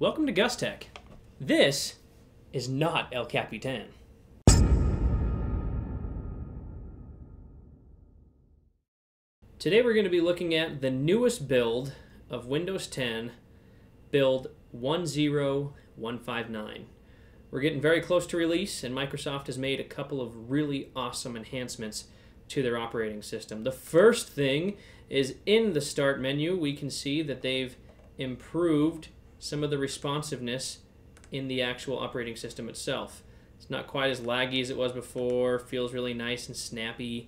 Welcome to GusTech. This is not El Capitan. Today we're going to be looking at the newest build of Windows 10, build 10159. We're getting very close to release, and Microsoft has made a couple of really awesome enhancements to their operating system. The first thing is in the Start menu, we can see that they've improved some of the responsiveness in the actual operating system itself. It's not quite as laggy as it was before, feels really nice and snappy,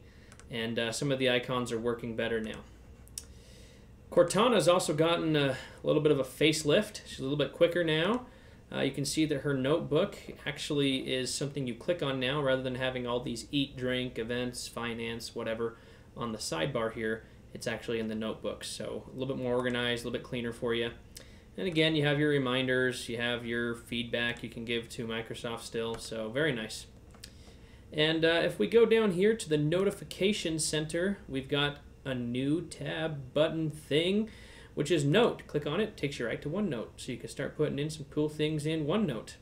and some of the icons are working better now. Cortana's also gotten a little bit of a facelift. She's a little bit quicker now. You can see that her notebook actually is something you click on now rather than having all these eat, drink, events, finance, whatever on the sidebar here. It's actually in the notebooks, so a little bit more organized, a little bit cleaner for you. And again, you have your reminders, you have your feedback you can give to Microsoft still, so very nice. And if we go down here to the Notification Center, we've got a new tab button thing, which is Note. Click on it, takes you right to OneNote, so you can start putting in some cool things in OneNote.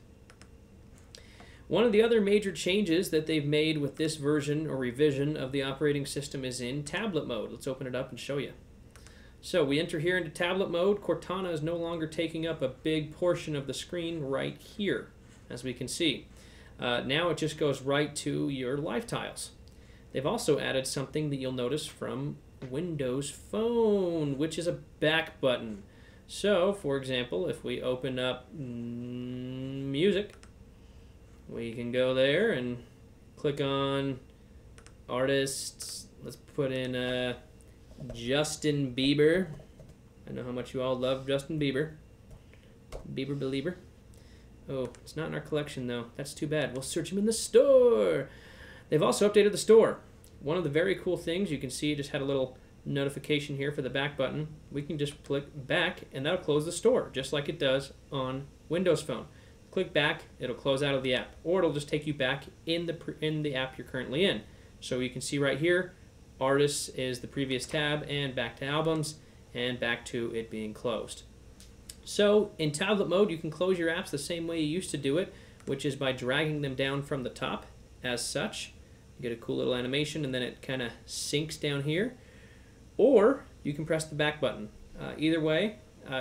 One of the other major changes that they've made with this version or revision of the operating system is in tablet mode. Let's open it up and show you. So we enter here into tablet mode. Cortana is no longer taking up a big portion of the screen right here, as we can see. Now it just goes right to your live tiles. They've also added something that you'll notice from Windows Phone, which is a back button. So, for example, if we open up music, we can go there and click on artists. Let's put in Justin Bieber. I know how much you all love Justin Bieber. Bieber believer. Oh, it's not in our collection though. That's too bad. We'll search him in the store. They've also updated the store. One of the very cool things, you can see it just had a little notification here for the back button. We can just click back and that'll close the store just like it does on Windows Phone. Click back, it'll close out of the app, or it'll just take you back in the app you're currently in. So you can see right here, Artists is the previous tab, and back to Albums, and back to it being closed. So in tablet mode, you can close your apps the same way you used to do it, which is by dragging them down from the top as such. You get a cool little animation, and then it kind of sinks down here. Or you can press the back button. Either way,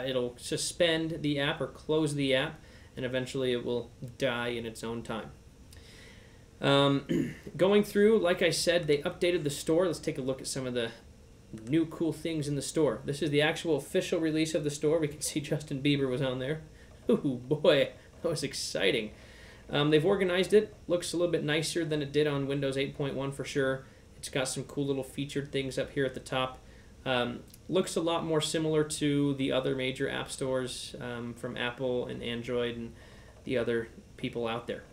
it'll suspend the app or close the app, and eventually it will die in its own time. Going through, like I said, they updated the store. Let's take a look at some of the new cool things in the store. This is the actual official release of the store. We can see Justin Bieber was on there. Ooh, boy, that was exciting. They've organized it. Looks a little bit nicer than it did on Windows 8.1 for sure. It's got some cool little featured things up here at the top. Looks a lot more similar to the other major app stores from Apple and Android and the other people out there.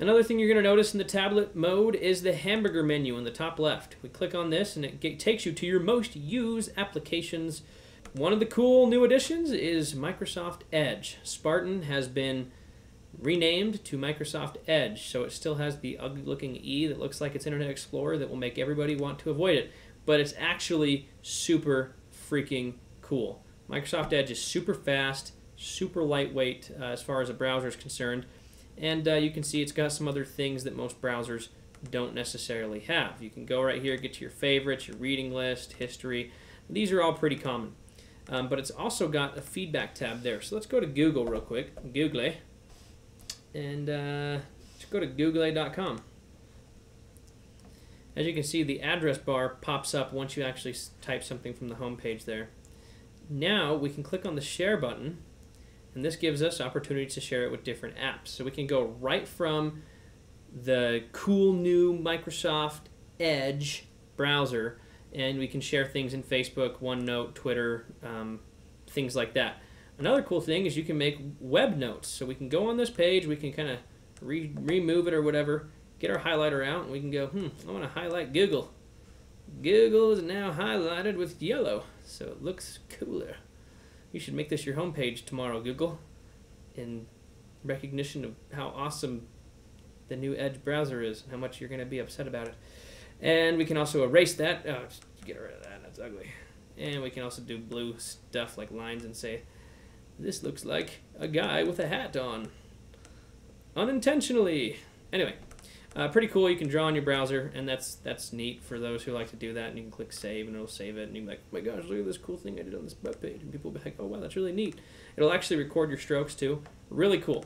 Another thing you're going to notice in the tablet mode is the hamburger menu in the top left. We click on this and it takes you to your most used applications. One of the cool new additions is Microsoft Edge. Spartan has been renamed to Microsoft Edge, so it still has the ugly looking E that looks like it's Internet Explorer that will make everybody want to avoid it. But it's actually super freaking cool. Microsoft Edge is super fast, super lightweight as far as a browser is concerned. And you can see it's got some other things that most browsers don't necessarily have. You can go right here, get to your favorites, your reading list, history. These are all pretty common. But it's also got a feedback tab there. So let's go to Google real quick, Google, and let's go to google.com. As you can see, the address bar pops up once you actually type something from the home page there. Now we can click on the share button, and this gives us opportunities to share it with different apps. So we can go right from the cool new Microsoft Edge browser, and we can share things in Facebook, OneNote, Twitter, things like that. Another cool thing is you can make web notes. So we can go on this page, we can kind of remove it or whatever, get our highlighter out, and we can go, I want to highlight Google. Google is now highlighted with yellow, so it looks cooler. You should make this your homepage tomorrow, Google, in recognition of how awesome the new Edge browser is and how much you're going to be upset about it. And we can also erase that. Oh, just get rid of that. That's ugly. And we can also do blue stuff like lines and say, This looks like a guy with a hat on. Unintentionally. Anyway, pretty cool. You can draw in your browser, and that's neat for those who like to do that. And you can click save, and it'll save it. And you can be like, oh my gosh, look at this cool thing I did on this web page. And people will be like, oh wow, that's really neat. It'll actually record your strokes too. Really cool.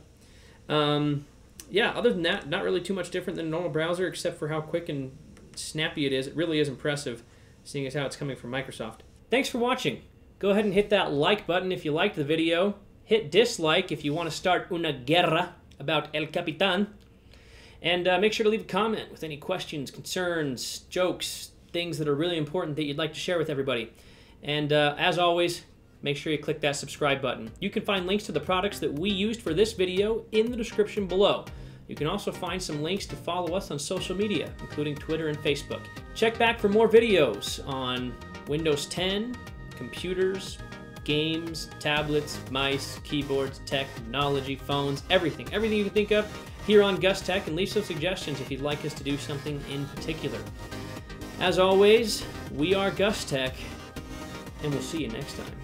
Yeah, other than that, not really too much different than a normal browser, except for how quick and snappy it is. It really is impressive, seeing as how it's coming from Microsoft. Thanks for watching. Go ahead and hit that like button if you liked the video. Hit dislike if you want to start una guerra about El Capitan. And make sure to leave a comment with any questions, concerns, jokes, things that are really important that you'd like to share with everybody. And as always, make sure you click that subscribe button. You can find links to the products that we used for this video in the description below. You can also find some links to follow us on social media, including Twitter and Facebook. Check back for more videos on Windows 10, computers, games, tablets, mice, keyboards, technology, phones, everything you can think of here on Gus Tech, and leave some suggestions if you'd like us to do something in particular. As always, we are Gus Tech, and we'll see you next time.